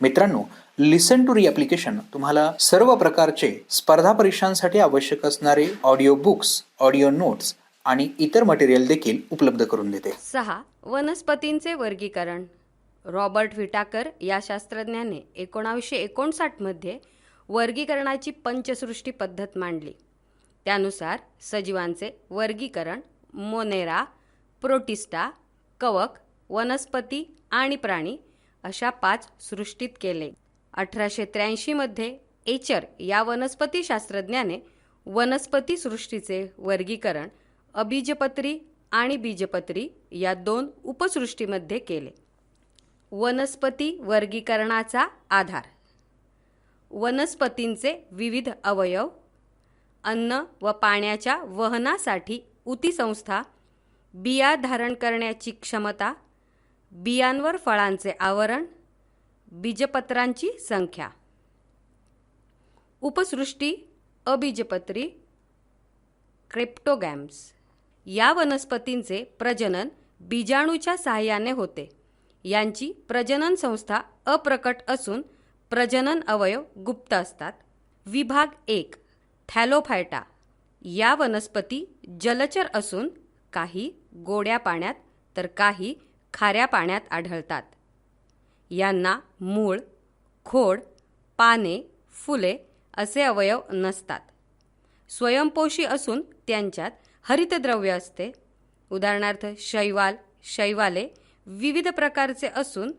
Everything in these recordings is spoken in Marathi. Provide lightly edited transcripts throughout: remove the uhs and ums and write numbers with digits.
मित्रांनो, लिसन टू री ॲप्लिकेशन तुम्हाला सर्व प्रकारचे स्पर्धा परीक्षांसाठी आवश्यक असणारे ऑडिओ बुक्स, ऑडिओ नोट्स आणि इतर मटेरियल देखील उपलब्ध करून देते. 6. वनस्पतींचे वर्गीकरण. रॉबर्ट व्हिटाकर या शास्त्रज्ञाने 1959 मध्ये वर्गीकरणाची पंचसृष्टी पद्धत मांडली. त्यानुसार सजीवांचे वर्गीकरण मोनेरा, प्रोटिस्टा, कवक, वनस्पती आणि प्राणी अशा 5 सृष्टीत केले. 1883 मध्ये एचर या वनस्पती शास्त्रज्ञाने वनस्पती सृष्टीचे वर्गीकरण अबीजपत्री आणि बीजपत्री या 2 उपसृष्टीमध्ये केले. वनस्पती वर्गीकरणाचा आधार. वनस्पतींचे विविध अवयव, अन्न व पाण्याच्या वहनासाठी ऊतीसंस्था, बिया धारण करण्याची क्षमता, बियांवर फळांचे आवरण, बीजपत्रांची संख्या. उपसृष्टी अबीजपत्री क्रिप्टोगॅम्स. या वनस्पतींचे प्रजनन बीजाणूच्या सहाय्याने होते. यांची प्रजनन संस्था अप्रकट असून प्रजनन अवयव गुप्त असतात. विभाग 1. थॅलोफायटा. या वनस्पती जलचर असून काही गोड्या पाण्यात तर काही खाऱ्या पाण्यात आढळतात. यांना मूळ, खोड, पाने, फुले असे अवयव नसतात. स्वयंपोषी असून त्यांच्यात हरितद्रव्य असते. उदाहरणार्थ शैवाल, शैवाले विविध प्रकारचे असून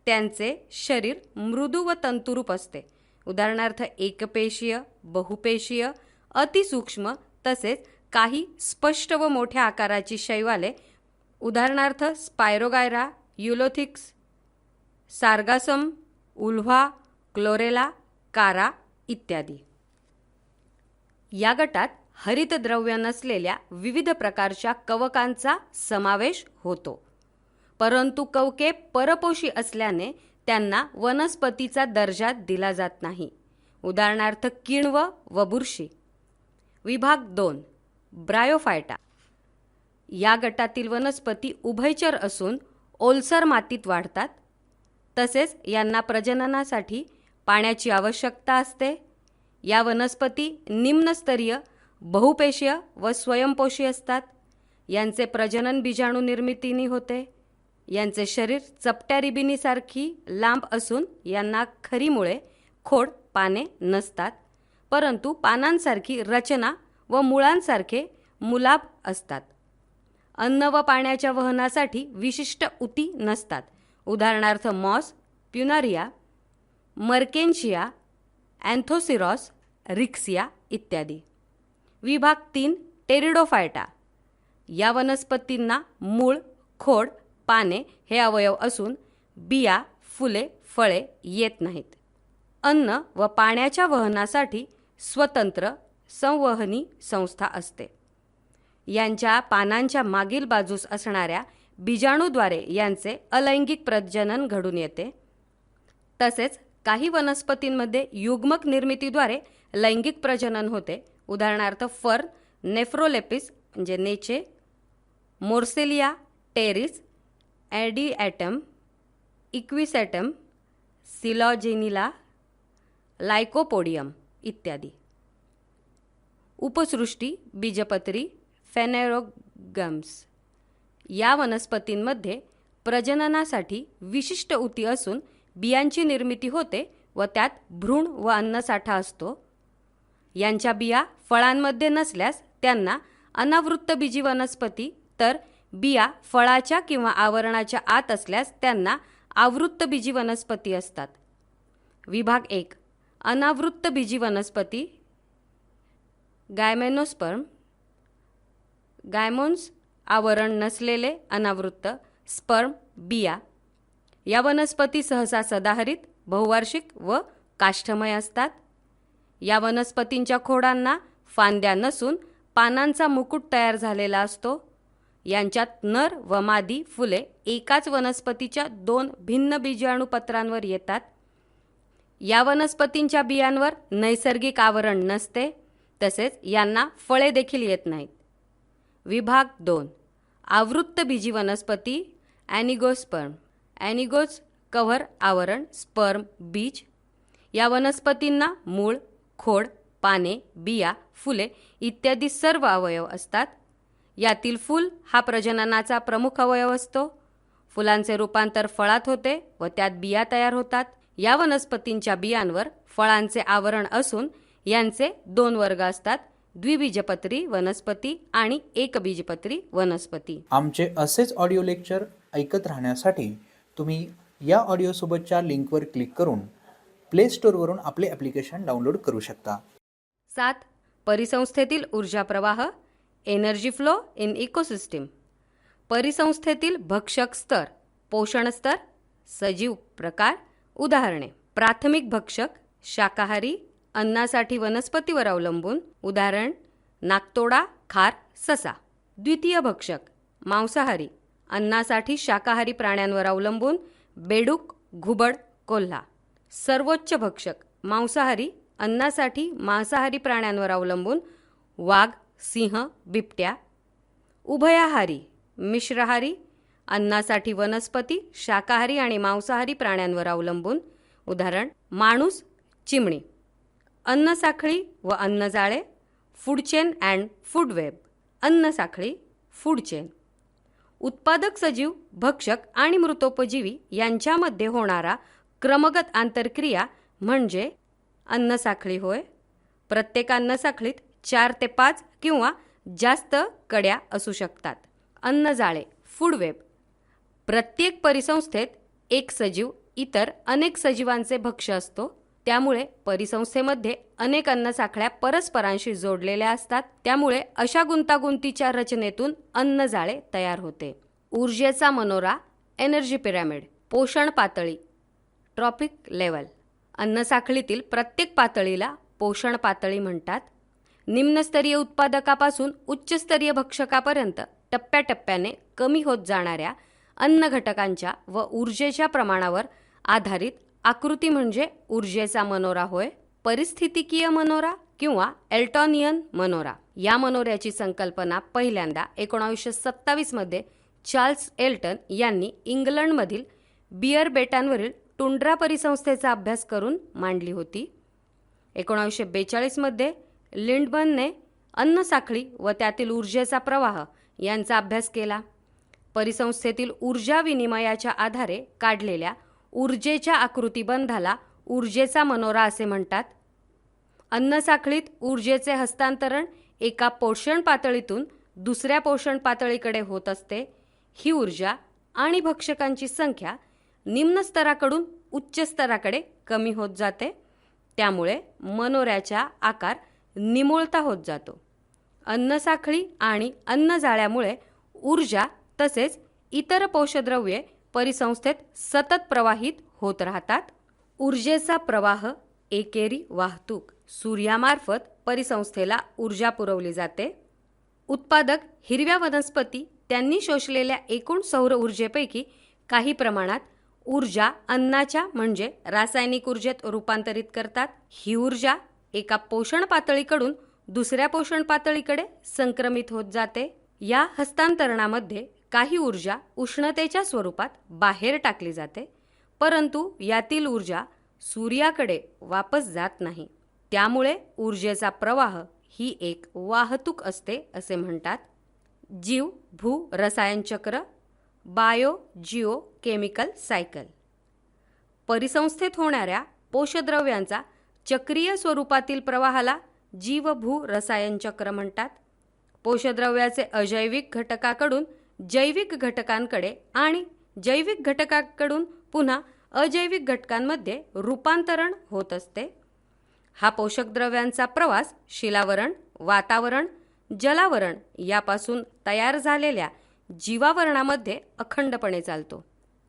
त्यांचे शरीर मृदू व तंतुरूप असते. उदाहरणार्थ एकपेशीय, बहुपेशीय, अतिसूक्ष्म तसेच काही स्पष्ट व मोठ्या आकाराची शैवाले, उदाहरणार्थ स्पायरोगायरा, युलोथिक्स, सार्गासम, उल्व्हा, क्लोरेला, कारा इत्यादी. या गटात हरितद्रव्य नसलेल्या विविध प्रकारच्या कवकांचा समावेश होतो. परंतु कवके परपोषी असल्याने त्यांना वनस्पतीचा दर्जा दिला जात नाही. उदाहरणार्थ किण्व व बुरशी. विभाग 2. ब्रायोफायटा. या गटातील वनस्पती उभयचर असून ओलसर मातीत वाढतात. तसेच यांना प्रजननासाठी पाण्याची आवश्यकता असते. या वनस्पती निम्नस्तरीय, बहुपेशीय व स्वयंपोषी असतात. यांचे प्रजनन बीजाणू निर्मितीने होते. यांचे शरीर चपट्या रिबिनीसारखी लांब असून यांना खरी मुळे, खोड, पाने नसतात. परंतु पानांसारखी रचना व मुळांसारखे मुलाभ असतात. अन्न व पाण्याच्या वहनासाठी विशिष्ट ऊती नसतात. उदाहरणार्थ मॉस, प्युनारिया, मर्केन्शिया, अँथोसिरॉस, रिक्सिया इत्यादी. विभाग 3. टेरिडोफायटा. या वनस्पतींना मूळ, खोड, पाने हे अवयव असून बिया, फुले, फळे येत नाहीत. अन्न व पाण्याच्या वहनासाठी स्वतंत्र संवहनी संस्था असते. यांच्या पानांच्या मागील बाजूस असणाऱ्या बीजाणूद्वारे यांचे अलैंगिक प्रजनन घडून येते. तसेच काही वनस्पतींमध्ये युग्मक निर्मितीद्वारे लैंगिक प्रजनन होते. उदाहरणार्थ फर्न, नेफ्रोलेपिस म्हणजे नेचे, मोर्सेलिया, टेरिस, ॲडिॲटम, इक्विसॅटम, सिलॉजेनिला, लायकोपोडियम इत्यादी. उपसृष्टी बीजपत्री फेनेरोगम्स. या वनस्पतींमध्ये प्रजननासाठी विशिष्ट ऊती असून बियांची निर्मिती होते व त्यात भ्रूण व अन्नसाठा असतो. यांच्या बिया फळांमध्ये नसल्यास त्यांना अनावृत्तबीजी वनस्पती, तर बिया फळाच्या किंवा आवरणाच्या आत असल्यास त्यांना आवृत्तबीजी वनस्पती असतात. विभाग 1. अनावृत्तबीजी वनस्पती. गायमेनोस्पर्म. गायमोन्स आवरण नसलेले अनावृत्त, स्पर्म बिया. या वनस्पती सहसा सदाहरित, बहुवार्षिक व काष्ठमय असतात. या वनस्पतींच्या खोडांना फांद्या नसून पानांचा मुकुट तयार झालेला असतो. यांच्यात नर व मादी फुले एकाच वनस्पतीच्या 2 भिन्न बीजाणूपत्रांवर येतात. या वनस्पतींच्या बियांवर नैसर्गिक आवरण नसते. तसेच यांना फळे देखील येत नाहीत. विभाग 2. आवृत्तबीजी वनस्पती. ॲनिगोस्पर्म. ॲनिगोज कव्हर आवरण स्पर्म बीज. या वनस्पतींना मूळ, खोड, पाने, बिया, फुले इत्यादी सर्व अवयव असतात. यातील फूल हा प्रजननाचा प्रमुख अवयव असतो. फुलांचे रूपांतर फळात होते व त्यात बिया तयार होतात. या वनस्पतींच्या बियांवर फळांचे आवरण असून यांचे 2 वर्ग असतात: द्विबीजपत्री वनस्पती आणि एकबीजपत्री वनस्पती. आमचे असेच ऑडिओ लेक्चर ऐकत राहण्यासाठी तुम्ही या ऑडिओसोबतच्या लिंकवर क्लिक करून प्ले स्टोअरवरून आपले ॲप्लिकेशन डाउनलोड करू शकता. 7. परिसंस्थेतील ऊर्जा प्रवाह एनर्जी फ्लो इन इकोसिस्टीम. परिसंस्थेतील भक्षक स्तर, पोषण स्तर, सजीव प्रकार. उदाहरणे: प्राथमिक भक्षक शाकाहारी, अन्नासाठी वनस्पतीवर अवलंबून. उदाहरण: नाकतोडा, खार, ससा. द्वितीय भक्षक मांसाहारी, अन्नासाठी शाकाहारी प्राण्यांवर अवलंबून. बेडूक, घुबड, कोल्हा. सर्वोच्च भक्षक मांसाहारी, अन्नासाठी मांसाहारी प्राण्यांवर अवलंबून. वाघ, सिंह, बिबट्या. उभयाहारी मिश्राहारी, अन्नासाठी वनस्पती, शाकाहारी आणि मांसाहारी प्राण्यांवर अवलंबून. उदाहरण: माणूस, चिमणी. अन्नसाखळी व अन्नजाळे food chain and food web. अन्नसाखळी फूड चेन. उत्पादक सजीव, भक्षक आणि मृतोपजीवी यांच्यामध्ये होणारा क्रमगत आंतरक्रिया म्हणजे अन्नसाखळी होय. प्रत्येक अन्नसाखळीत 4 ते 5 किंवा जास्त कड्या असू शकतात. अन्नजाळे फूड वेब. प्रत्येक परिसंस्थेत एक सजीव इतर अनेक सजीवांचे भक्ष्य असतो. त्यामुळे परिसंस्थेमध्ये अनेक अन्नसाखळ्या परस्परांशी जोडलेल्या असतात. त्यामुळे अशा गुंतागुंतीच्या रचनेतून अन्नजाळे तयार होते. ऊर्जेचा मनोरा एनर्जी पिरॅमिड. पोषण पातळी ट्रॉपिक लेवल. अन्नसाखळीतील प्रत्येक पातळीला पोषण पातळी म्हणतात. निम्नस्तरीय उत्पादकापासून उच्चस्तरीय भक्षकापर्यंत टप्प्याटप्प्याने कमी होत जाणाऱ्या अन्न घटकांच्या व ऊर्जेच्या प्रमाणावर आधारित आकृती म्हणजे ऊर्जेचा मनोरा होय. परिस्थितिकीय मनोरा किंवा एल्टॉनियन मनोरा. या मनोऱ्याची संकल्पना पहिल्यांदा 1927 मध्ये चार्ल्स एल्टन यांनी इंग्लंडमधील बियर बेटांवरील टुंड्रा परिसंस्थेचा अभ्यास करून मांडली होती. 1942 मध्ये लिंडबनने अन्नसाखळी व त्यातील ऊर्जेचा प्रवाह यांचा अभ्यास केला. परिसंस्थेतील ऊर्जा विनिमयाच्या आधारे काढलेल्या ऊर्जेच्या आकृतिबंधाला ऊर्जेचा मनोरा असे म्हणतात. अन्नसाखळीत ऊर्जेचे हस्तांतरण एका पोषण पातळीतून दुसऱ्या पोषण पातळीकडे होत असते. ही ऊर्जा आणि भक्षकांची संख्या निम्न स्तराकडून उच्च स्तराकडे कमी होत जाते. त्यामुळे मनोऱ्याचा आकार निमुळता होत जातो. अन्नसाखळी आणि अन्नजाळ्यामुळे ऊर्जा तसेच इतर पोषद्रव्ये परिसंस्थेत सतत प्रवाहित होत राहतात. ऊर्जेचा प्रवाह एकेरी वाहतूक सूर्यामार्फत परिसंस्थेला ऊर्जा पुरवली जाते. उत्पादक हिरव्या वनस्पती त्यांनी शोषलेल्या एकूण सौर ऊर्जेपैकी काही प्रमाणात ऊर्जा अन्नाच्या म्हणजे रासायनिक ऊर्जेत रूपांतरित करतात. ही ऊर्जा एका पोषण पातळीकडून दुसऱ्या पोषण पातळीकडे संक्रमित होत जाते. या हस्तांतरणामध्ये काही ऊर्जा उष्णतेच्या स्वरूपात बाहेर टाकली जाते, परंतु यातील ऊर्जा सूर्याकडे वापस जात नाही. त्यामुळे ऊर्जेचा प्रवाह ही एक वाहतूक असते असे म्हणतात. जीव भू रसायन चक्र बायो जिओ केमिकल सायकल. परिसंस्थेत होणाऱ्या पोषद्रव्यांचा चक्रीय स्वरूपातील प्रवाहाला जीव भू रसायन चक्र म्हणतात. पोषद्रव्याचे अजैविक घटकाकडून जैविक घटकांकडे आणि जैविक घटकाकडून पुन्हा अजैविक घटकांमध्ये रूपांतरण होत असते. हा पोषकद्रव्यांचा प्रवास शिलावरण, वातावरण, जलावरण यापासून तयार झालेल्या जीवावरणामध्ये अखंडपणे चालतो.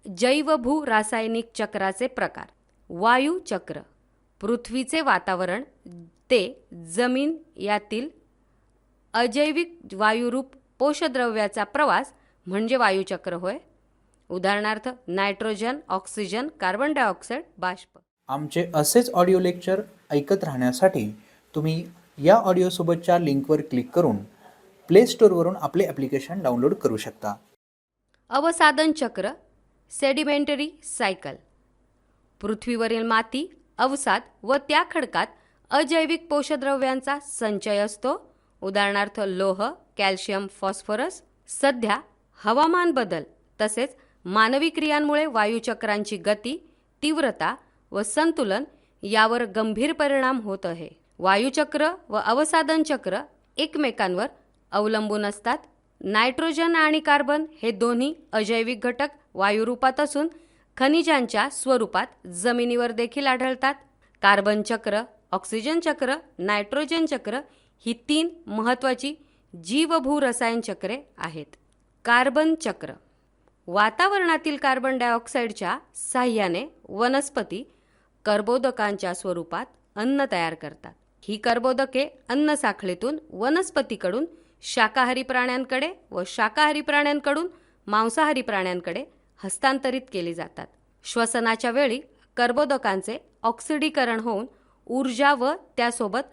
जैवभू रासायनिक चक्राचे प्रकार. वायू चक्र. पृथ्वीचे वातावरण ते जमीन यातील अजैविक वायुरूप पोषद्रव्याचा प्रवास म्हणजे वायुचक्र होय. उदाहरणार्थ नायट्रोजन, ऑक्सिजन, कार्बन डायऑक्साईड, बाष्प. आमचे असेच ऑडिओ लेक्चर ऐकत राहण्यासाठी तुम्ही या ऑडिओसोबतच्या लिंकवर क्लिक करून प्ले स्टोअरवरून आपले ॲप्लिकेशन डाउनलोड करू शकता. अवसादन चक्र सेडिमेंटरी सायकल. पृथ्वीवरील माती, अवसाद व त्या खडकात अजैविक पोषद्रव्यांचा संचय असतो. उदाहरणार्थ लोह, कॅल्शियम, फॉस्फरस. सध्या हवामान बदल तसेच मानवी क्रियांमुळे वायुचक्रांची गती, तीव्रता व संतुलन यावर गंभीर परिणाम होत आहे. वायुचक्र व अवसादन चक्र एकमेकांवर अवलंबून असतात. नायट्रोजन आणि कार्बन हे दोन्ही अजैविक घटक वायुरूपात असून खनिजांच्या स्वरूपात जमिनीवर देखील आढळतात. कार्बन चक्र, ऑक्सिजन चक्र, नायट्रोजन चक्र ही 3 महत्त्वाची जीव भू रसायन चक्रे आहेत. कार्बन चक्र. वातावरणातील कार्बन डायऑक्साईडच्या साह्याने वनस्पती कर्बोदकांच्या स्वरूपात अन्न तयार करतात. ही कर्बोदके अन्न साखळीतून वनस्पतीकडून शाकाहारी प्राण्यांकडे व शाकाहारी प्राण्यांकडून मांसाहारी प्राण्यांकडे हस्तांतरित केली जातात. श्वसनाच्या वेळी कर्बोदकांचे ऑक्सिडीकरण होऊन ऊर्जा व त्यासोबत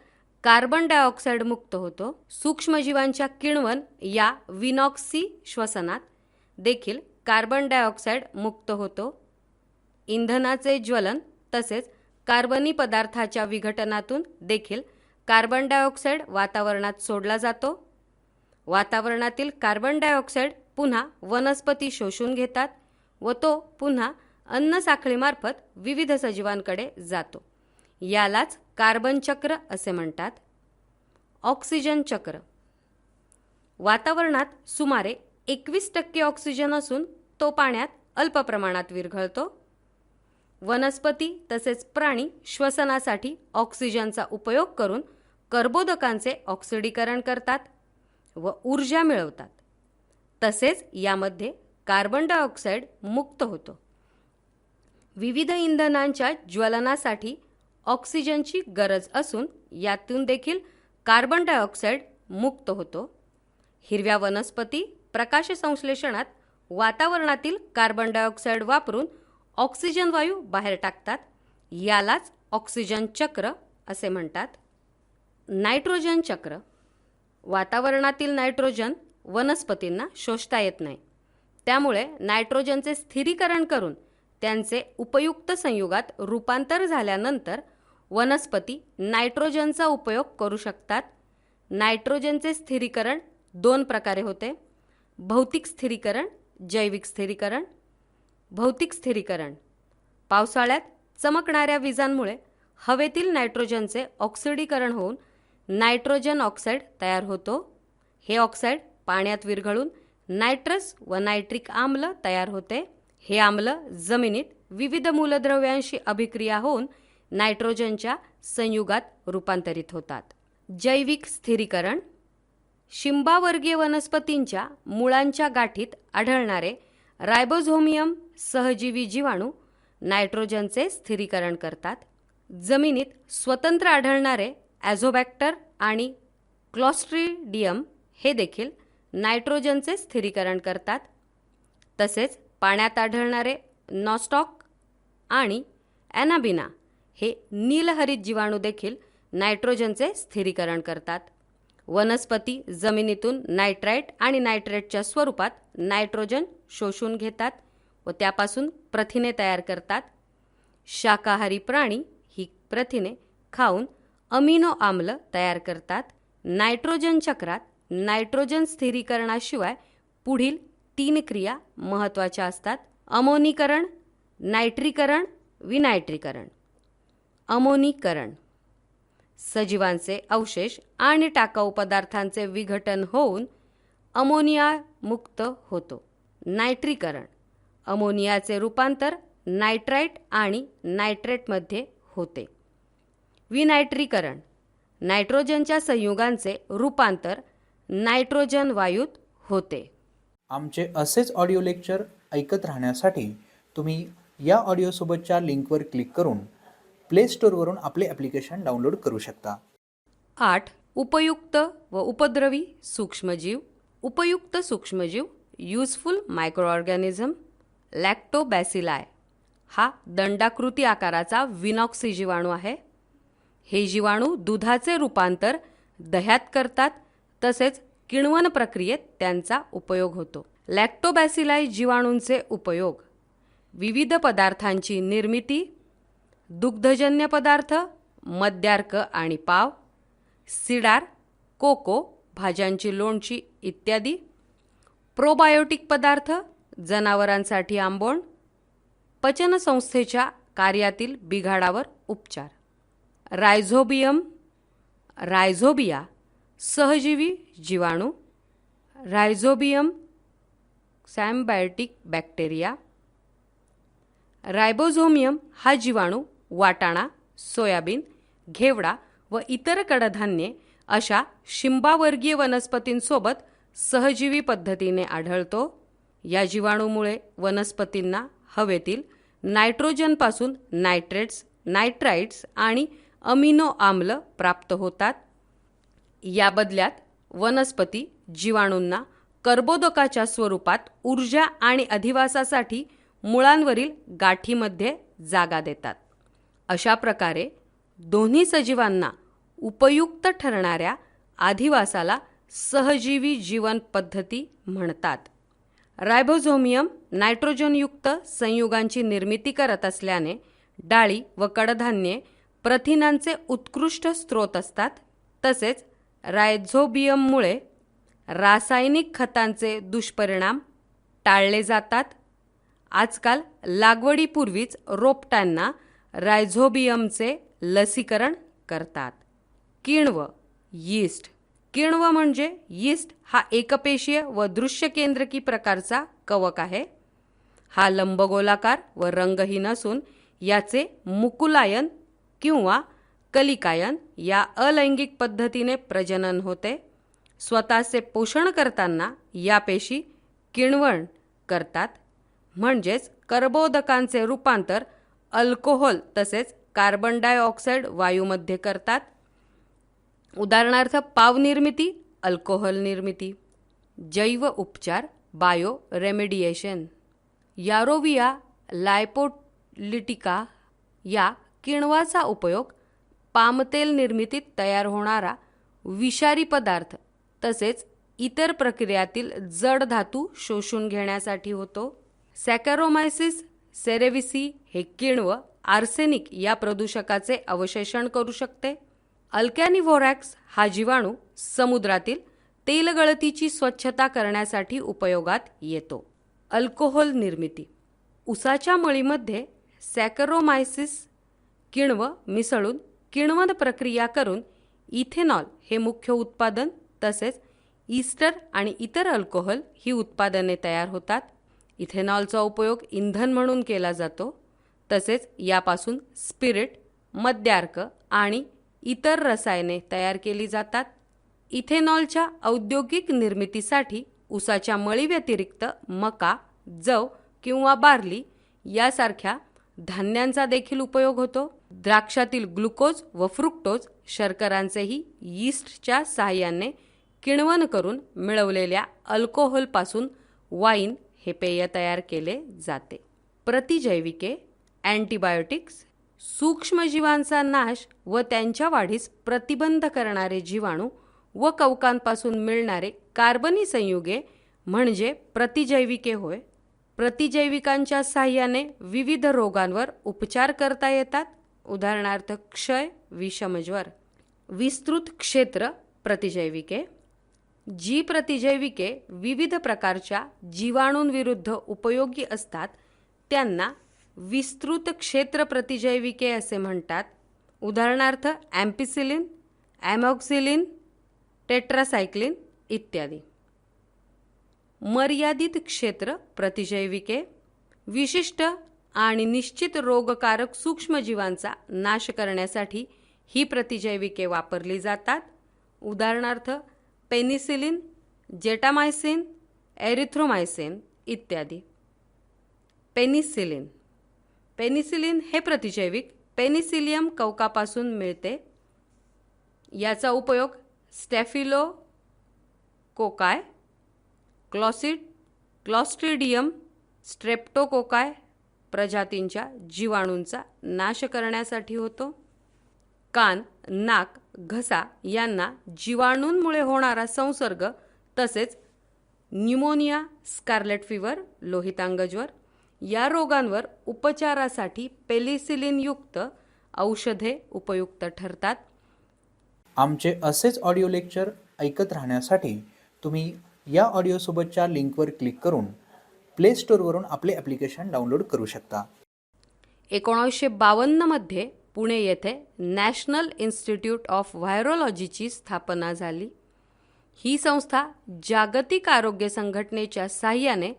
कार्बन डायऑक्साईड मुक्त होतो. सूक्ष्मजीवांच्या किण्वन या विनॉक्सी श्वसनात देखील कार्बन डायऑक्साईड मुक्त होतो. इंधनाचे ज्वलन तसेच कार्बनी पदार्थाच्या विघटनातून देखील कार्बन डायऑक्साईड वातावरणात सोडला जातो. वातावरणातील कार्बन डायऑक्साईड पुन्हा वनस्पती शोषून घेतात व तो पुन्हा अन्न साखळीमार्फत विविध सजीवांकडे जातो. यालाच कार्बन चक्र असे म्हणतात. ऑक्सिजन चक्र. वातावरणात सुमारे 21% ऑक्सिजन असून तो पाण्यात अल्प प्रमाणात विरघळतो. वनस्पती तसेच प्राणी श्वसनासाठी ऑक्सिजनचा उपयोग करून कर्बोदकांचे ऑक्सिडीकरण करतात व ऊर्जा मिळवतात. तसेच यामध्ये कार्बन डायऑक्साईड मुक्त होतो. विविध इंधनांच्या ज्वलनासाठी ऑक्सिजनची गरज असून यातून देखील कार्बन डायऑक्साईड मुक्त होतो. हिरव्या वनस्पती प्रकाशसंश्लेषणात वातावरणातील कार्बन डायऑक्साईड वापरून ऑक्सिजन वायू बाहेर टाकतात. यालाच ऑक्सिजन चक्र असे म्हणतात. नायट्रोजन चक्र. वातावरणातील नायट्रोजन वनस्पतींना शोषता येत नाही. त्यामुळे नायट्रोजनचे स्थिरीकरण करून त्यांचे उपयुक्त संयुगात रूपांतर झाल्यानंतर वनस्पती नायट्रोजनचा उपयोग करू शकतात. नायट्रोजनचे स्थिरीकरण 2 प्रकारे होते. भौतिक स्थिरीकरण, जैविक स्थिरीकरण. भौतिक स्थिरीकरण. पावसाळ्यात चमकणाऱ्या विजांमुळे हवेतील नायट्रोजनचे ऑक्सिडीकरण होऊन नायट्रोजन ऑक्साईड तयार होतो. हे ऑक्साईड पाण्यात विरघळून नायट्रस व नायट्रिक आम्ल तयार होते. हे आम्ल जमिनीत विविध मूलद्रव्यांशी अभिक्रिया होऊन नायट्रोजनच्या संयुगात रूपांतरित होतात. जैविक स्थिरीकरण. शिंबावर्गीय वनस्पतींच्या मुळांच्या गाठीत आढळणारे रायबोझोमियम सहजीवी जीवाणू नायट्रोजनचे स्थिरीकरण करतात. जमिनीत स्वतंत्र आढळणारे ॲझोबॅक्टर आणि क्लॉस्ट्रिडियम हे देखील नायट्रोजनचे स्थिरीकरण करतात. तसेच पाण्यात आढळणारे नॉस्टॉक आणि ॲनाबिना हे नीलहरित जीवाणू देखील नायट्रोजनचे स्थिरीकरण करतात. वनस्पती जमिनीतून नायट्राइट आणि नायट्रेटच्या स्वरूपात नायट्रोजन शोषून घेतात व त्यापासून प्रथिने तयार करतात. शाकाहारी प्राणी ही प्रथिने खाऊन अमिनो आम्ल तयार करतात. नायट्रोजन चक्रात नायट्रोजन स्थिरीकरणाशिवाय पुढील 3 क्रिया महत्त्वाच्या असतात. अमोनीकरण, नायट्रीकरण, विनायट्रीकरण. अमोनीकरण. सजीवांचे अवशेष आणि टाकाऊ पदार्थांचे विघटन होऊन अमोनिया मुक्त होतो. नायट्रीकरण. अमोनियाचे रूपांतर नायट्राइट आणि नायट्रेटमध्ये होते. विनायट्रीकरण. नायट्रोजनच्या संयुगांचे रूपांतर नायट्रोजन वायूत होते. आमचे असेच ऑडिओ लेक्चर ऐकत राहण्यासाठी तुम्ही या ऑडिओसोबतच्या लिंकवर क्लिक करून प्ले स्टोअरवरून आपले ॲप्लिकेशन डाउनलोड करू शकता. 8. उपयुक्त व उपद्रवी सूक्ष्मजीव. उपयुक्त सूक्ष्मजीव युजफुल मायक्रोऑर्गॅनिझम. लॅक्टोबॅसिलाय हा दंडाकृती आकाराचा विनॉक्सी जीवाणू आहे. हे जीवाणू दुधाचे रूपांतर दह्यात करतात तसेच किण्वन प्रक्रियेत त्यांचा उपयोग होतो. लॅक्टोबॅसिलाई जीवाणूंचे उपयोग विविध पदार्थांची निर्मिती, दुग्धजन्य पदार्थ, मद्यार्क आणि पाव, सिडार, कोको, भाज्यांची लोणची इत्यादी. प्रोबायोटिक पदार्थ, जनावरांसाठी आंबोण, पचनसंस्थेच्या कार्यातील बिघाडावर उपचार. रायझोबिया सहजीवी जीवाणू, रायझोबियम सॅम्बायोटिक बॅक्टेरिया. रायबोझोमियम हा जीवाणू वाटाणा, सोयाबीन, घेवडा व इतर कडधान्ये अशा शिंबावर्गीय वनस्पतींसोबत सहजीवी पद्धतीने आढळतो. या जीवाणूमुळे वनस्पतींना हवेतील नायट्रोजनपासून नायट्रेट्स, नायट्राइट्स आणि अमिनो आम्ल प्राप्त होतात. या बदल्यात वनस्पती जीवाणूंना कर्बोदकाच्या स्वरूपात ऊर्जा आणि अधिवासासाठी मुळांवरील गाठीमध्ये जागा देतात. अशा प्रकारे दोन्ही सजीवांना उपयुक्त ठरणाऱ्या अधिवासाला सहजीवी जीवन पद्धती म्हणतात. रायबोझोमियम नायट्रोजनयुक्त संयुगांची निर्मिती करत असल्याने डाळी व कडधान्ये प्रथिनांचे उत्कृष्ट स्रोत असतात. तसेच रायझोबियममुळे रासायनिक खतांचे दुष्परिणाम टाळले जातात. आजकाल लागवडीपूर्वीच रोपट्यांना रायझोबियमचे लसीकरण करतात. किण्व, यीस्ट. किण्व म्हणजे यीस्ट हा एकपेशीय व दृश्यकेंद्रकी प्रकारचा कवक आहे. हा लंबगोलाकार व रंगहीन असून याचे मुकुलायन किंवा कलिकायन या अलैंगिक पद्धतीने प्रजनन होते. स्वतःचे पोषण करताना या पेशी किण्वण करतात, म्हणजेच कर्बोदकांचे रूपांतर अल्कोहोल तसेच कार्बन डायऑक्साईड वायूमध्ये करतात. उदाहरणार्थ पाव निर्मिती, अल्कोहोल निर्मिती. जैव उपचार, बायो रेमेडिएशन. यारोविया लायपोलिटिका या किण्वाचा उपयोग पामतेल निर्मितीत तयार होणारा विषारी पदार्थ तसेच इतर प्रक्रियातील जड धातू शोषून घेण्यासाठी होतो. सॅकॅरोमायसिस सेरेविसी हे किण्व आर्सेनिक या प्रदूषकाचे अवशेषण करू शकते. अल्कॅनिव्होरॅक्स हा जीवाणू समुद्रातील तेलगळतीची स्वच्छता करण्यासाठी उपयोगात येतो. अल्कोहोल निर्मिती. उसाच्या मळीमध्ये सॅकॅरोमायसिस किण्व मिसळून किण्वन प्रक्रिया करून इथेनॉल हे मुख्य उत्पादन तसेच ईस्टर आणि इतर अल्कोहोल ही उत्पादने तयार होतात. इथेनॉलचा उपयोग इंधन म्हणून केला जातो. तसेच यापासून स्पिरिट, मद्यार्क आणि इतर रसायने तयार केली जातात. इथेनॉलच्या औद्योगिक निर्मितीसाठी उसाच्या मळी व्यतिरिक्त मका, जव किंवा बार्ली यासारख्या धान्यांचा देखील उपयोग होतो. द्राक्षातील ग्लुकोज व फ्रुक्टोज शर्करांचेही यीस्टच्या सहाय्याने किण्वन करून मिळवलेल्या अल्कोहोलपासून वाईन हे पेय तयार केले जाते. प्रतिजैविके, अँटीबायोटिक्स. सूक्ष्मजीवांचा नाश व त्यांच्या वाढीस प्रतिबंध करणारे जीवाणू व कवकांपासून मिळणारे कार्बनी संयुगे म्हणजे प्रतिजैविके होय. प्रतिजैविकांच्या साहाय्याने विविध रोगांवर उपचार करता येतात. उदाहरणार्थ क्षय, विषमज्वर. विस्तृत क्षेत्र प्रतिजैविके. जी प्रतिजैविके विविध प्रकारच्या जीवाणूंविरुद्ध उपयोगी असतात त्यांना विस्तृत क्षेत्र प्रतिजैविके असे म्हणतात. उदाहरणार्थ ॲम्पिसिलिन, ॲमॉक्सिलिन, टेट्रासायक्लिन इत्यादी. मर्यादित क्षेत्र प्रतिजैविके. विशिष्ट आणि निश्चित रोगकारक सूक्ष्मजीवांचा नाश करण्यासाठी ही प्रतिजैविके वापरली जातात. उदाहरणार्थ पेनिसिलिन, जेटामायसिन, एरिथ्रोमायसिन इत्यादी. पेनिसिलिन. पेनिसिलिन हे प्रतिजैविक पेनिसिलियम कवकापासून मिळते. याचा उपयोग स्टॅफिलोकोकाय, क्लॉस्ट्रिडियम, स्ट्रेप्टोकोकाय प्रजातींच्या जीवाणूंचा नाश करण्यासाठी होतो. कान, नाक, घसा यांना जीवाणूंमुळे होणारा संसर्ग तसेच न्यूमोनिया, स्कारलेट फिवर, लोहितांगज्वर या रोगांवर उपचारासाठी पेनिसिलिनयुक्त औषधे उपयुक्त ठरतात. आमचे असेच ऑडिओ लेक्चर ऐकत राहण्यासाठी तुम्ही या ऑडिओसोबतच्या लिंकवर क्लिक करून प्ले स्टोअरवरून आपले ॲप्लिकेशन डाउनलोड करू शकता. 1952 मध्ये पुणे येथे नॅशनल इन्स्टिट्यूट ऑफ व्हायरोलॉजीची स्थापना झाली. ही संस्था जागतिक आरोग्य संघटनेच्या साहाय्याने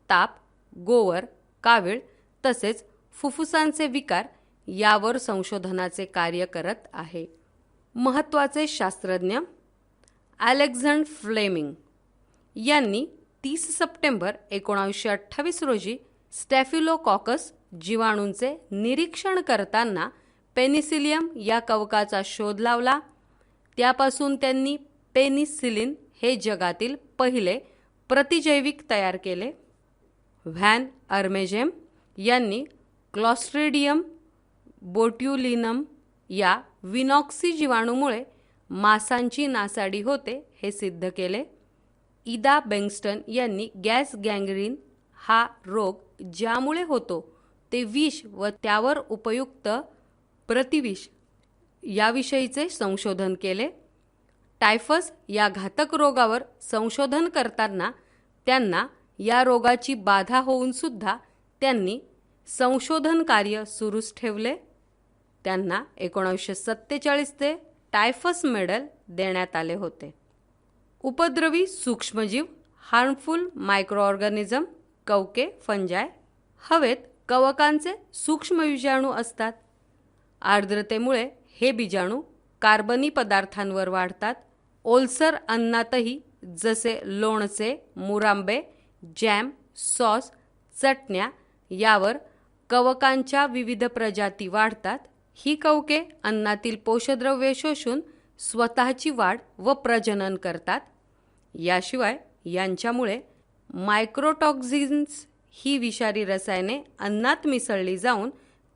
ताप, गोवर, कावीळ तसेच फुफ्फुसांचे विकार यावर संशोधनाचे कार्य करत आहे. महत्त्वाचे शास्त्रज्ञ अलेक्झांडर फ्लेमिंग यांनी 30 सप्टेंबर 1928 रोजी स्टॅफिलोकॉकस जीवाणूंचे निरीक्षण करताना पेनिसिलियम या कवकाचा शोध लावला. त्यापासून त्यांनी पेनिसिलिन हे जगातील पहिले प्रतिजैविक तयार केले. व्हॅन अर्मेजेम यांनी क्लॉस्ट्रिडियम बोट्युलिनम या विनॉक्सी जीवाणूमुळे मांसांची नासाडी होते हे सिद्ध केले. इदा बेंगस्टन यांनी गॅस गँग्रीन हा रोग ज्यामुळे होतो ते विष व त्यावर उपयुक्त प्रतिविष याविषयीचे संशोधन केले. टायफस या घातक रोगावर संशोधन करताना त्यांना या रोगाची बाधा होऊन सुद्धा त्यांनी संशोधन कार्य सुरूच ठेवले. त्यांना 1947 ते टायफस मेडल देण्यात आले होते. उपद्रवी सूक्ष्मजीव हार्मफुल मायक्रोऑर्गॅनिझम कवके फंजाय. हवेत कवकांचे सूक्ष्म विजाणू असतात. आर्द्रतेमुळे हे बीजाणू कार्बनी पदार्थांवर वाढतात. ओलसर अन्नातही जसे लोणचे, मुरांबे, जॅम, सॉस, चटण्या यावर कवकांच्या विविध प्रजाती वाढतात. ही कवके अन्नातील पोषद्रव्ये शोषून स्वतःची वाढ व प्रजनन करतात. याशिवाय यांच्यामुळे मायक्रोटॉक्झिन्स ही विषारी रसायने अन्नात मिसळली जाऊन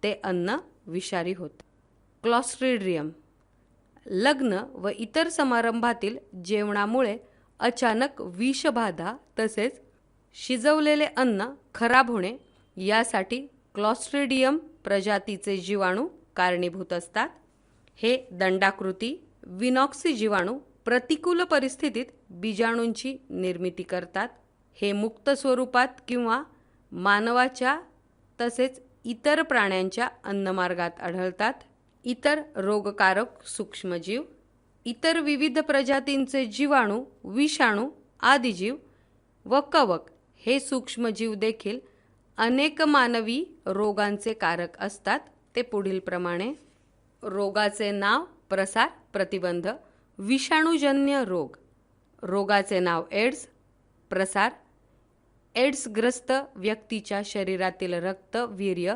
ते अन्न विषारी होते. क्लॉस्ट्रिडियम लग्न व इतर समारंभातील जेवणामुळे अचानक विषबाधा तसेच शिजवलेले अन्न खराब होणे यासाठी क्लॉस्ट्रिडियम प्रजातीचे जीवाणू कारणीभूत असतात. हे दंडाकृती विनॉक्सी जीवाणू प्रतिकूल परिस्थितीत बीजाणूंची निर्मिती करतात. हे मुक्त स्वरूपात किंवा मानवाच्या तसेच इतर प्राण्यांच्या अन्नमार्गात आढळतात. इतर रोगकारक सूक्ष्मजीव इतर विविध प्रजातींचे जीवाणू, विषाणू, आदिजीव व कवक हे सूक्ष्मजीव देखील अनेक मानवी रोगांचे कारक असतात. ते पुढीलप्रमाणे: रोगाचे नाव, प्रसार, प्रतिबंध. विषाणूजन्य रोग. रोगाचे नाव एड्स. प्रसार एड्सग्रस्त व्यक्तीच्या शरीरातील रक्त, वीर्य,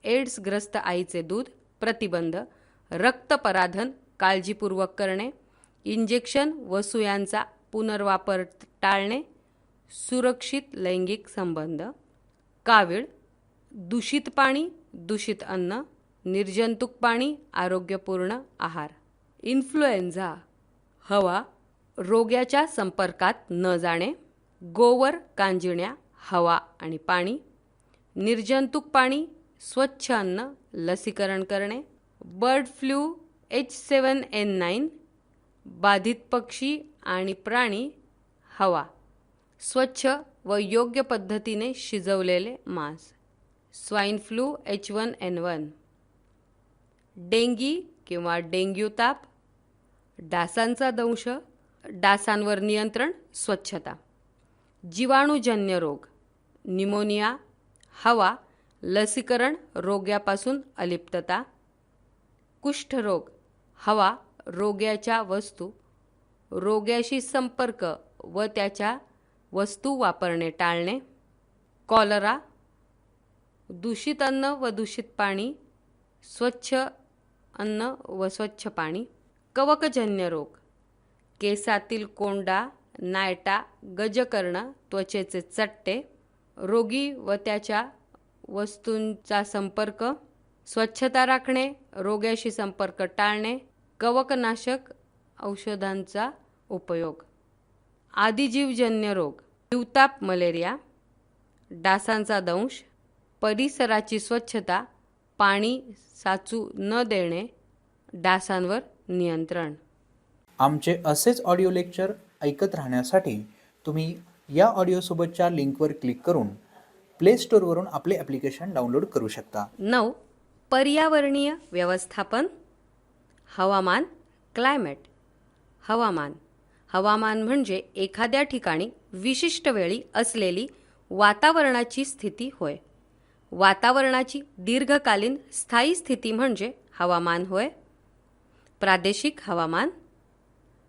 एड्सग्रस्त आईचे दूध. प्रतिबंध रक्तपराधन काळजीपूर्वक करणे, इंजेक्शन व सुयांचा पुनर्वापर टाळणे, सुरक्षित लैंगिक संबंध. कावीळ दूषित पाणी, दूषित अन्न, निर्जंतुक पाणी, आरोग्यपूर्ण आहार. इन्फ्लुएन्झा हवा, रोग्याच्या संपर्कात न जाणे, गोवर, कांजिण्या, हवा आणि पाणी, निर्जंतुक पाणी, स्वच्छ अन्न, लसीकरण करणे, बर्ड फ्लू H7N9, बाधित पक्षी आणि प्राणी, हवा, स्वच्छ व योग्य पद्धतीने शिजवलेले मांस, स्वाईन फ्लू H1N1, डेंगी किंवा डेंग्यू ताप, डासांचा दंश, डासांवर नियंत्रण, स्वच्छता. जीवाणूजन्य रोग, न्यूमोनिया, हवा, लसीकरण, रोग्यापासून अलिप्तता. कुष्ठरोग, हवा, रोग्याच्या वस्तू, रोग्याशी संपर्क व त्याच्या वस्तू वापरणे टाळणे. कॉलरा, दूषित अन्न व दूषित पाणी, स्वच्छ अन्न व स्वच्छ पाणी. कवकजन्य रोग, केसातील कोंडा, नायटा, गजकर्ण, त्वचेचे चट्टे, रोगी व त्याच्या वस्तूंचा संपर्क, स्वच्छता राखणे, रोग्याशी संपर्क टाळणे, कवकनाशक औषधांचा उपयोग. आदिजीवजन्य रोग, हिवताप, मलेरिया, डासांचा दंश, परिसराची स्वच्छता पाणी साचू न देणे, डासांवर नियंत्रण. आमचे असेच ऑडिओ लेक्चर ऐकत राहण्यासाठी तुम्ही या ऑडिओसोबतच्या लिंकवर क्लिक करून प्ले स्टोअरवरून आपले ॲप्लिकेशन डाउनलोड करू शकता. 9. पर्यावरणीय व्यवस्थापन. हवामान, क्लायमेट. हवामान. हवामान म्हणजे एखाद्या ठिकाणी विशिष्ट वेळी असलेली वातावरणाची स्थिती होय. वातावरणाची दीर्घकालीन स्थायी स्थिती म्हणजे हवामान होय. प्रादेशिक हवामान.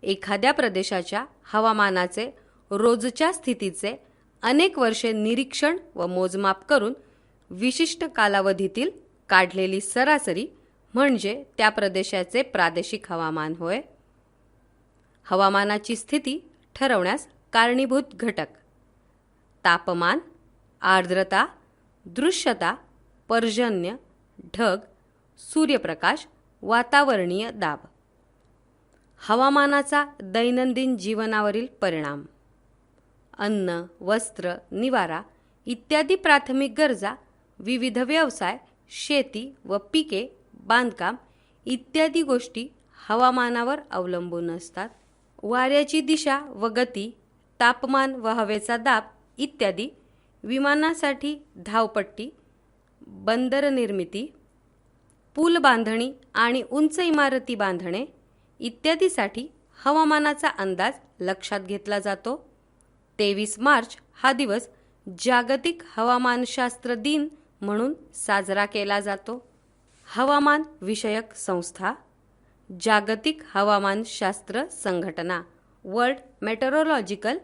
एखाद्या प्रदेशाच्या हवामानाचे रोजच्या स्थितीचे अनेक वर्षे निरीक्षण व मोजमाप करून विशिष्ट कालावधीतील काढलेली सरासरी म्हणजे त्या प्रदेशाचे प्रादेशिक हवामान होय. हवामानाची स्थिती ठरवण्यास कारणीभूत घटक: तापमान, आर्द्रता, दृश्यता, पर्जन्य, ढग, सूर्यप्रकाश, वातावरणीय दाब. हवामानाचा दैनंदिन जीवनावरील परिणाम: अन्न, वस्त्र, निवारा इत्यादी प्राथमिक गरजा, विविध व्यवसाय, शेती व पिके, बांधकाम इत्यादी गोष्टी हवामानावर अवलंबून असतात. वाऱ्याची दिशा व गती, तापमान व हवेचा दाब इत्यादी, विमानासाठी धावपट्टी, बंदर निर्मिती, पूल बांधणी आणि उंच इमारती बांधणे इत्यादीसाठी हवामानाचा अंदाज लक्षात घेतला जातो. 23 मार्च हा दिवस जागतिक हवामानशास्त्र दिन म्हणून साजरा केला जातो. हवामान विषयक संस्था: जागतिक हवामानशास्त्र संघटना, वर्ल्ड मेट्रोलॉजिकल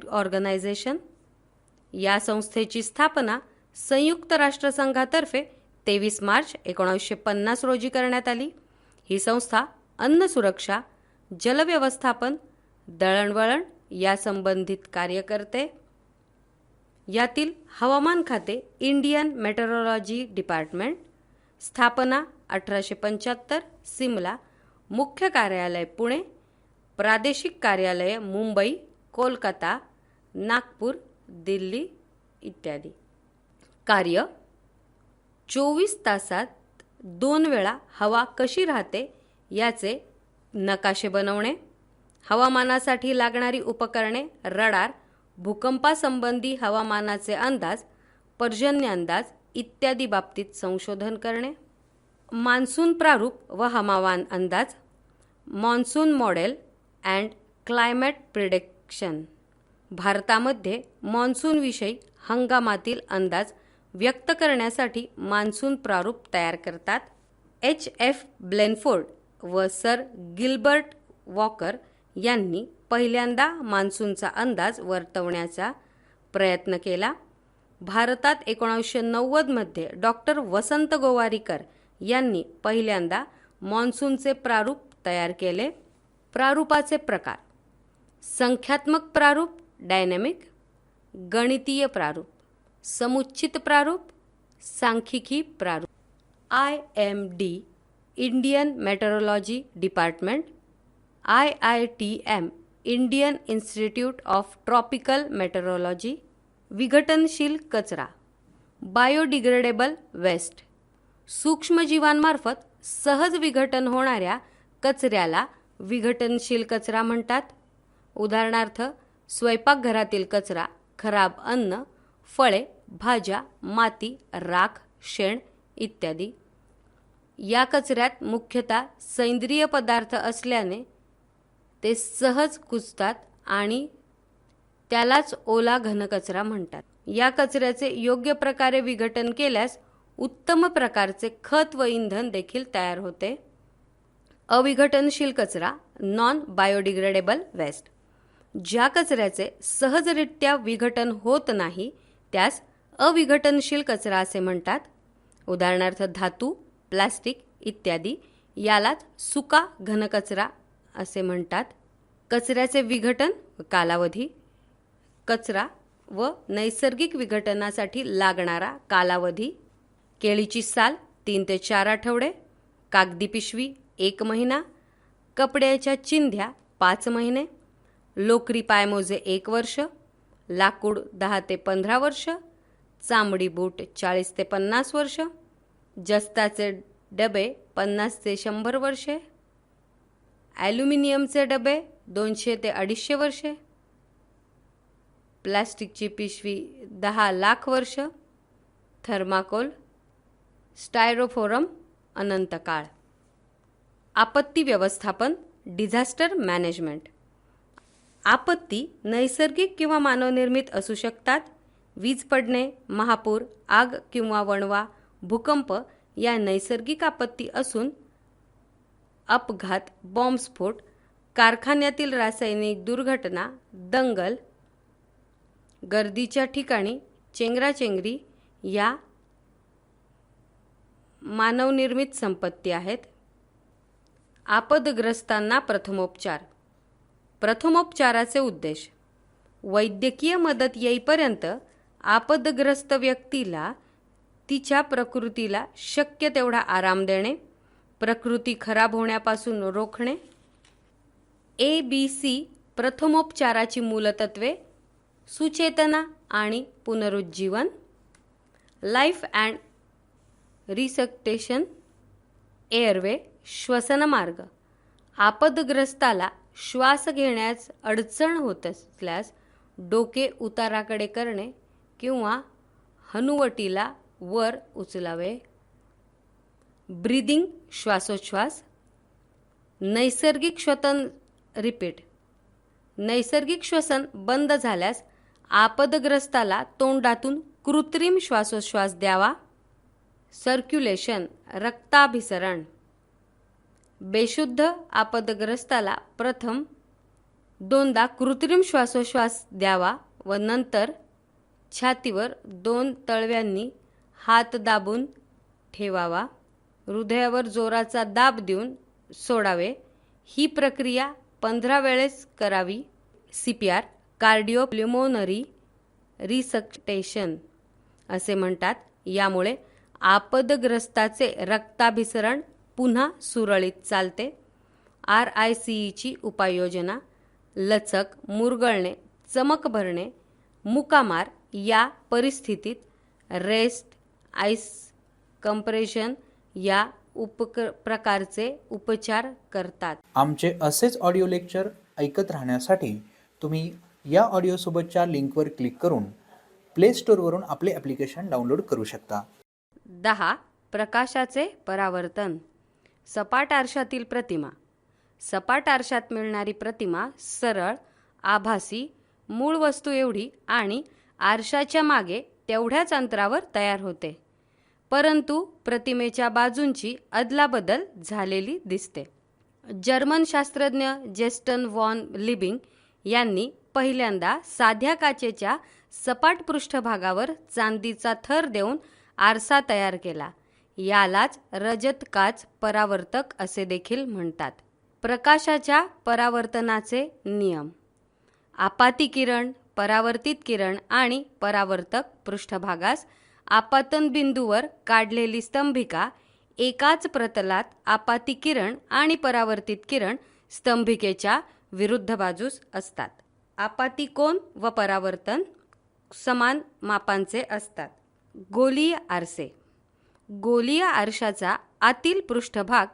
ऑर्गनायझेशन. या संस्थेची स्थापना संयुक्त राष्ट्रसंघातर्फे 23 मार्च 1950 रोजी करण्यात आली. ही संस्था अन्न सुरक्षा, जलव्यवस्थापन, दळणवळण या संबंधित कार्य करते. यातील हवामान खाते इंडियन मेट्रोलॉजी डिपार्टमेंट. स्थापना 1875, सिमला. मुख्य कार्यालय पुणे. प्रादेशिक कार्यालय मुंबई, कोलकाता, नागपूर, दिल्ली इत्यादी. कार्य: 24 तासात 2 वेळा हवा कशी राहते याचे नकाशे बनवणे. हवामानासाठी लागणारी उपकरणे: रडार, भूकंपासंबंधी हवामानाचे अंदाज, पर्जन्य अंदाज इत्यादी बाबतीत संशोधन करणे. मान्सून प्रारूप व हवामान अंदाज, monsoon model and climate prediction. भारतामध्ये मॉन्सूनविषयी हंगामातील अंदाज व्यक्त करण्यासाठी मान्सून प्रारूप तयार करतात. H.F. ब्लेनफोर्ड व सर गिल्बर्ट वॉकर यांनी पहिल्यांदा मान्सूनचा अंदाज वर्तवण्याचा प्रयत्न केला. भारतात 1990 मध्ये डॉक्टर वसंत गोवारीकर यांनी पहिल्यांदा मॉन्सूनचे प्रारूप तयार केले. प्रारूपाचे प्रकार: संख्यात्मक प्रारूप, डायनॅमिक, गणितीय प्रारूप, समुच्चित प्रारूप, सांख्यिकी प्रारूप. IMD Indian meteorology department. IITM Indian institute of tropical meteorology. विघटनशील कचरा, बायोडिग्रेडेबल वेस्ट. सूक्ष्मजीवांमार्फत सहज विघटन होणाऱ्या कचऱ्याला विघटनशील कचरा म्हणतात. उदाहरणार्थ स्वयंपाकघरातील कचरा, खराब अन्न, फळे, भाज्या, माती, राख, शेण इत्यादी. या कचऱ्यात मुख्यतः सेंद्रिय पदार्थ असल्याने ते सहज कुजतात आणि त्यालाच ओला घनकचरा म्हणतात. या कचऱ्याचे योग्य प्रकारे विघटन केल्यास उत्तम प्रकारचे खत व इंधन देखील तयार होते. अविघटनशील कचरा, नॉन बायोडिग्रेडेबल वेस्ट. ज्या कचऱ्याचे सहजरित्या विघटन होत नाही त्यास अविघटनशील कचरा असे म्हणतात. उदाहरणार्थ धातू, प्लास्टिक इत्यादी यालाच सुका घनकचरा असे म्हणतात. कचऱ्याचे विघटन व कालावधी. कचरा व नैसर्गिक विघटनासाठी लागणारा कालावधी: केळीची साल 3 ते 4 आठवडे, कागदी पिशवी 1 महिना, कपड्याच्या चिंध्या 5 महिने, लोकरी पायमोजे 1 वर्ष, लाकूड 10 ते 15 वर्ष, चामडी बूट 40 ते 50 वर्ष, जस्ताचे डबे 50 ते 100 वर्षे, ॲल्युमिनियमचे डबे 200 ते 250 वर्षे, प्लास्टिकची पिशवी 10 लाख वर्ष, थर्माकोल, स्टायरोफोरम अनंत काळ. आपत्ती व्यवस्थापन, डिझास्टर मॅनेजमेंट. आपत्ती नैसर्गिक किंवा मानवनिर्मित असू शकतात. वीज पडणे, महापूर, आग किंवा वणवा, भूकंप या नैसर्गिक आपत्ती असून अपघात, बॉम्बस्फोट, कारखान्यातील रासायनिक दुर्घटना, दंगल, गर्दीच्या ठिकाणी चेंगराचेंगरी या मानवनिर्मित संपत्ती आहेत. आपदग्रस्तांना प्रथमोपचार. प्रथमोपचाराचे उद्देश: वैद्यकीय मदत येईपर्यंत आपदग्रस्त व्यक्तीला तिच्या प्रकृतीला शक्य तेवढा आराम देणे, प्रकृती खराब होण्यापासून रोखणे. ABC प्रथमोपचाराची मूलतत्वे: सुचेतना आणि पुनरुज्जीवन, लाईफ अँड रिसक्टेशन, एअरवे, श्वसनमार्ग. आपदग्रस्ताला श्वास घेण्यास अडचण होत असल्यास डोके उताराकडे करणे किंवा हनुवटीला वर उचलावे. ब्रीदिंग, श्वासोच्छ्वास. नैसर्गिक श्वसन रिपीट. नैसर्गिक श्वसन बंद झाल्यास आपदग्रस्ताला तोंडातून कृत्रिम श्वासोच्छ्वास द्यावा. सर्क्युलेशन, रक्ताभिसरण. बेशुद्ध आपदग्रस्ताला प्रथम 2दा कृत्रिम श्वासोच्छ्वास द्यावा व नंतर छातीवर 2 तळव्यांनी हात दाबून ठेवावा. हृदयावर जोराचा दाब देऊन सोडावे. ही प्रक्रिया 15 वेळेस करावी. CPR, कार्डिओप्ल्युमोनरी रिसक्टेशन असे म्हणतात. यामुळे आपदग्रस्ताचे रक्ताभिसरण पुन्हा सुरळीत चालते. RICEची उपाययोजना: लचक, मुरगळणे, चमक भरणे, मुकामार या परिस्थितीत रेस्ट, आईस कंप्रेशन या प्रकारचे उपचार करतात. आमचे असेच ऑडिओ लेक्चर ऐकत राहण्यासाठी तुम्ही या ऑडिओसोबतच्या लिंकवर क्लिक करून प्ले स्टोअरवरून आपले ॲप्लिकेशन डाउनलोड करू शकता. 10. प्रकाशाचे परावर्तन. सपाट आरशातील प्रतिमा. सपाट आरशात मिळणारी प्रतिमा सरळ, आभासी, मूळ वस्तू एवढी आणि आरशाच्या मागे तेवढ्याच अंतरावर तयार होते, परंतु प्रतिमेच्या बाजूंची अदलाबदल झालेली दिसते. जर्मन शास्त्रज्ञ जेस्टन वॉन लिबिंग यांनी पहिल्यांदा साध्या काचेच्या सपाट पृष्ठभागावर चांदीचा थर देऊन आरसा तयार केला. यालाच रजत काच परावर्तक असे देखील म्हणतात. प्रकाशाच्या परावर्तनाचे नियम. आपाती किरण, परावर्तित किरण आणि परावर्तक पृष्ठभागास आपतन बिंदूवर काढलेली स्तंभिका एकाच प्रतलात आपाती किरण आणि परावर्तित किरण स्तंभिकेच्या विरुद्ध बाजूस असतात. आपाती कोन व परावर्तन समान मापांचे असतात. गोलीय आरसे. गोलीय आरशाचा आतील पृष्ठभाग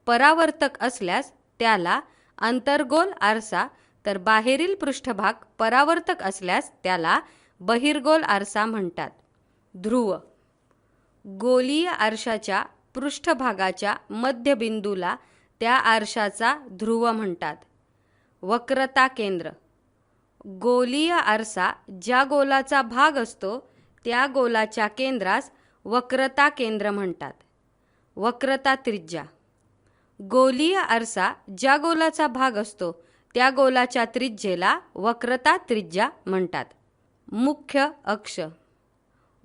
परावर्तक असल्यास त्याला अंतर्गोल आरसा, तर बाहेरील पृष्ठभाग परावर्तक असल्यास त्याला बहिर्गोल आरसा म्हणतात. ध्रुव. गोलीय आरशाच्या पृष्ठभागाच्या मध्यबिंदूला त्या आरशाचा ध्रुव म्हणतात. वक्रता केंद्र. गोलीय आरसा ज्या गोलाचा भाग असतो त्या गोलाच्या केंद्रास वक्रता केंद्र म्हणतात. वक्रता त्रिज्या. गोलीय आरसा ज्या गोलाचा भाग असतो त्या गोलाच्या त्रिज्येला वक्रता त्रिज्या म्हणतात. मुख्य अक्ष.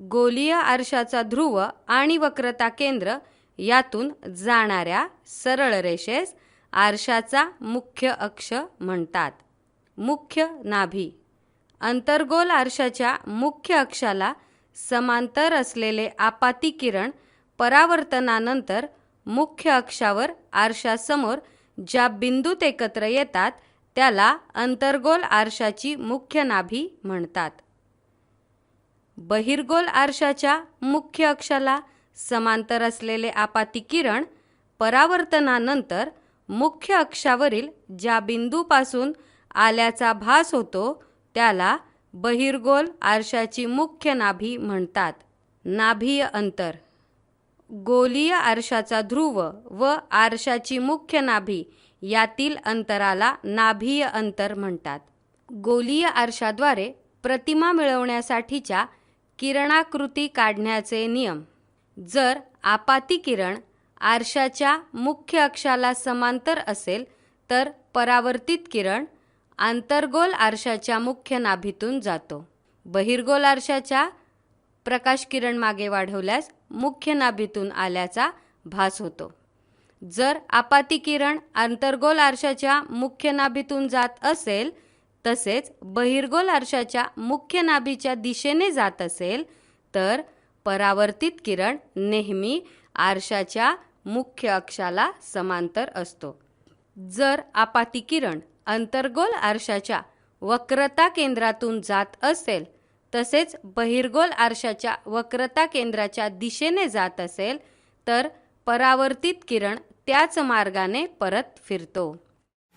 गोलीय आरशाचा ध्रुव आणि वक्रता केंद्र यातून जाणाऱ्या सरळ रेषेस आरशाचा मुख्य अक्ष म्हणतात. मुख्य नाभी. अंतर्गोल आरशाच्या मुख्य अक्षाला समांतर असलेले आपाती किरण परावर्तनानंतर मुख्य अक्षावर आरशासमोर ज्या बिंदूत एकत्र येतात त्याला अंतर्गोल आरशाची मुख्य नाभी म्हणतात. बहिर्गोल आरशाच्या मुख्य अक्षाला समांतर असलेले आपाती किरण परावर्तनानंतर मुख्य अक्षावरील ज्या बिंदूपासून आल्याचा भास होतो त्याला बहिर्गोल आरशाची मुख्य नाभी म्हणतात. नाभीय अंतर. गोलीय आरशाचा ध्रुव व आरशाची मुख्य नाभी यातील अंतराला नाभीय अंतर म्हणतात. गोलीय आरशाद्वारे प्रतिमा मिळवण्यासाठीच्या किरणाकृती काढण्याचे नियम. जर आपाती किरण आरशाच्या मुख्य अक्षाला समांतर असेल तर परावर्तित किरण आंतरगोल आरशाच्या मुख्य नाभीतून जातो. बहिर्गोल आरशाच्या प्रकाश किरण मागे वाढवल्यास मुख्य नाभीतून आल्याचा भास होतो. जर आपाती किरण आंतरगोल आरशाच्या मुख्य नाभीतून जात असेल तसेच बहिर्गोल आरशाच्या मुख्य नाभीच्या दिशेने जात असेल तर परावर्तित किरण नेहमी आरशाच्या मुख्य अक्षाला समांतर असतो. जर आपाती किरण अंतर्गोल आरशाच्या वक्रता केंद्रातून जात असेल तसेच बहिर्गोल आरशाच्या वक्रता केंद्राच्या दिशेने जात असेल तर परावर्तित किरण त्याच मार्गाने परत फिरतो.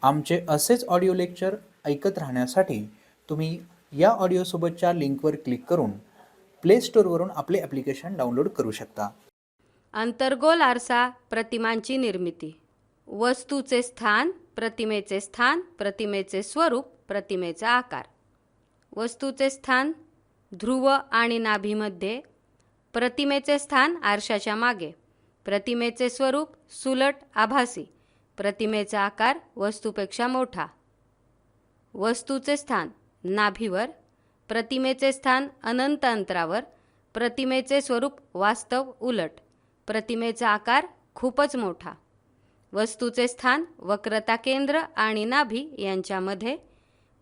आमचे असेच ऑडिओ लेक्चर ऐकत राहण्यासाठी तुम्ही या ऑडिओसोबतच्या लिंकवर क्लिक करून प्ले स्टोअरवरून आपले ॲप्लिकेशन डाउनलोड करू शकता. अंतर्गोल आरसा प्रतिमांची निर्मिती. वस्तूचे स्थान, प्रतिमेचे स्थान, प्रतिमेचे स्वरूप, प्रतिमेचा आकार. वस्तूचे स्थान ध्रुव आणि नाभीमध्ये. प्रतिमेचे स्थान आरशाच्या मागे. प्रतिमेचे स्वरूप सुलट आभासी. प्रतिमेचा आकार वस्तूपेक्षा मोठा. वस्तूचे स्थान नाभीवर. प्रतिमेचे स्थान अनंत अंतरावर. प्रतिमेचे स्वरूप वास्तव उलट. प्रतिमेचा आकार खूपच मोठा. वस्तूचे स्थान वक्रता केंद्र आणि नाभी यांच्यामध्ये.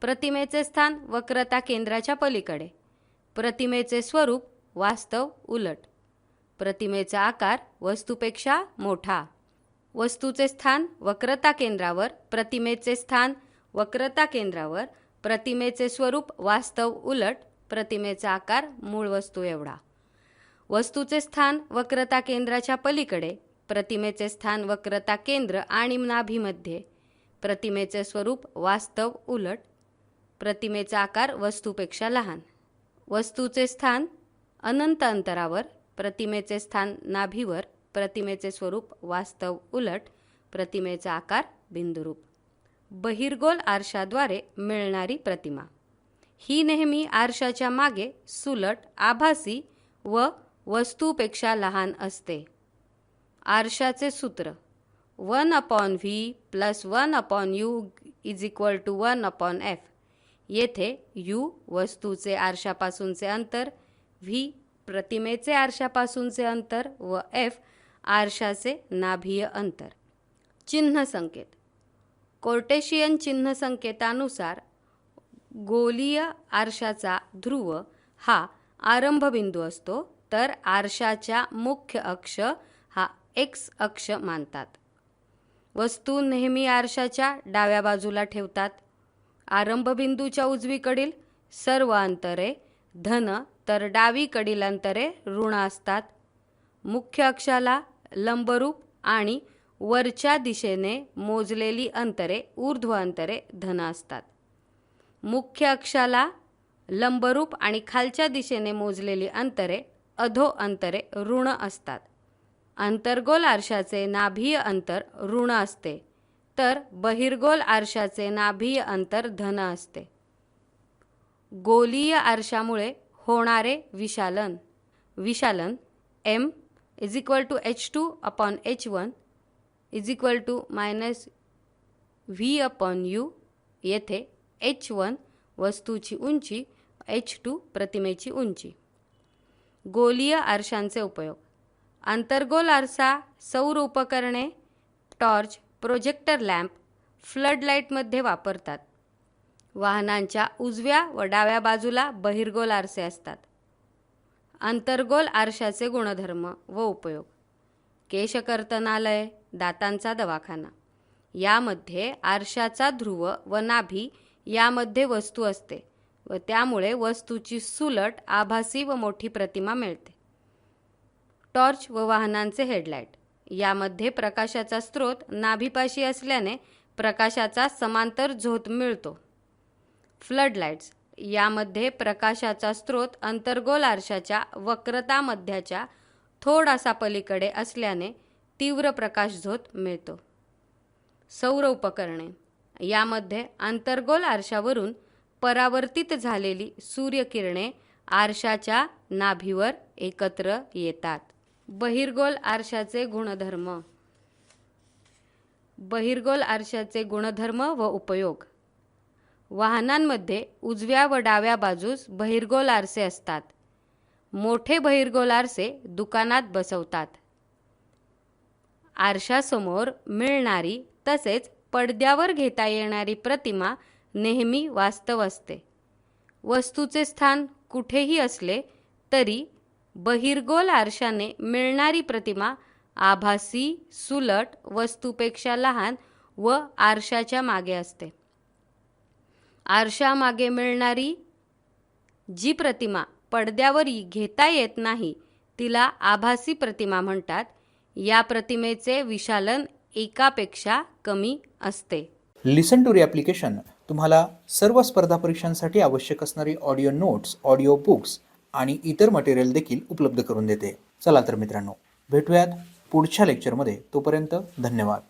प्रतिमेचे स्थान वक्रता केंद्राच्या पलीकडे. प्रतिमेचे स्वरूप वास्तव उलट. प्रतिमेचा आकार वस्तूपेक्षा मोठा. वस्तूचे स्थान वक्रता केंद्रावर. प्रतिमेचे स्थान वक्रता केंद्रावर. प्रतिमेचे स्वरूप वास्तव उलट. प्रतिमेचा आकार मूळ वस्तू एवढा. वस्तूचे स्थान वक्रता केंद्राच्या पलीकडे. प्रतिमेचे स्थान वक्रता केंद्र आणि नाभीमध्ये. प्रतिमेचे स्वरूप वास्तव उलट. प्रतिमेचा आकार वस्तूपेक्षा लहान. वस्तूचे स्थान अनंत अंतरावर. प्रतिमेचे स्थान नाभीवर. प्रतिमेचे स्वरूप वास्तव उलट. प्रतिमेचा आकार बिंदुरूप. बहिर्गोल आरशाद्वारे मिळणारी प्रतिमा ही नेहमी आरशाच्या मागे सुलट आभासी व वस्तूपेक्षा लहान असते. आरशाचे सूत्र 1/v + 1/u = 1/f. येथे u वस्तूचे आरशापासूनचे अंतर, v प्रतिमेचे आरशापासूनचे अंतर व f आरशाचे नाभीय अंतर. चिन्ह संकेत. कार्टेशियन चिन्ह संकेतानुसार गोलीय आरशाचा ध्रुव हा आरंभबिंदू असतो तर आरशाच्या मुख्य अक्ष हा x अक्ष मानतात. वस्तू नेहमी आरशाच्या डाव्या बाजूला ठेवतात. आरंभबिंदूच्या उजवीकडील सर्व अंतरे धन तर डावीकडील अंतरे ऋण असतात. मुख्य अक्षाला लंबरूप आणि वरच्या दिशेने मोजलेली अंतरे ऊर्ध्व अंतरे धन असतात. मुख्य अक्षाला लंबरूप आणि खालच्या दिशेने मोजलेली अंतरे अधो अंतरे ऋण असतात. अंतर्गोल आरशाचे नाभीय अंतर ऋण असते तर बहिर्गोल आरशाचे नाभीय अंतर धन असते. गोलीय आरशामुळे होणारे विशालन. विशालन m = h2/h1 = -v/u. येथे h1 वस्तूची उंची, h2 प्रतिमेची उंची. गोलीय आरशांचे उपयोग. अंतर्गोल आरसा सौर उपकरणे, टॉर्च, प्रोजेक्टर लॅम्प, फ्लड लाईटमध्ये वापरतात. वाहनांच्या उजव्या व डाव्या बाजूला बहिर्गोल आरसे असतात. अंतर्गोल आरशाचे गुणधर्म व उपयोग. केशकर्तनालय, दातांचा दवाखाना यामध्ये आरशाचा ध्रुव व नाभी यामध्ये वस्तू असते व त्यामुळे वस्तूची सुलट आभासी व मोठी प्रतिमा मिळते. टॉर्च व वाहनांचे हेडलाईट. यामध्ये प्रकाशाचा स्रोत नाभीपाशी असल्याने प्रकाशाचा समांतर झोत मिळतो. Flood lights. यामध्ये प्रकाशाचा स्रोत अंतर्गोल आरशाच्या वक्रता मध्याच्या थोडासा पलीकडे असल्याने तीव्र प्रकाश झोत मिळतो. सौर उपकरणे. यामध्ये अंतर्गोल आरशावरून परावर्तित झालेली सूर्यकिरणे आरशाच्या नाभीवर एकत्र येतात. बहिर्गोल आरशाचे गुणधर्म. बहिर्गोल आरशाचे गुणधर्म व उपयोग. वाहनांमध्ये उजव्या व डाव्या बाजूस बहिर्गोल आरसे असतात. मोठे बहिर्गोल आरसे दुकानात बसवतात. आरशासमोर मिळणारी तसेच पडद्यावर घेता येणारी प्रतिमा नेहमी वास्तव असते. वस्तूचे स्थान कुठेही असले तरी बहिर्गोल आरशाने मिळणारी प्रतिमा आभासी, सुलट वस्तूपेक्षा लहान व आरशाच्या मागे असते. आरशामागे मिळणारी जी प्रतिमा पडद्यावर घेता येत नाही तिला आभासी प्रतिमा म्हणतात. या प्रतिमेचे विशालन एकापेक्षा कमी असते. लिसन टू री ॲप्लिकेशन तुम्हाला सर्व स्पर्धा परीक्षांसाठी आवश्यक असणारी ऑडिओ नोट्स, ऑडिओ बुक्स आणि इतर मटेरियल देखील उपलब्ध करून देते. चला तर मित्रांनो, भेटूयात पुढच्या लेक्चरमध्ये. तोपर्यंत धन्यवाद.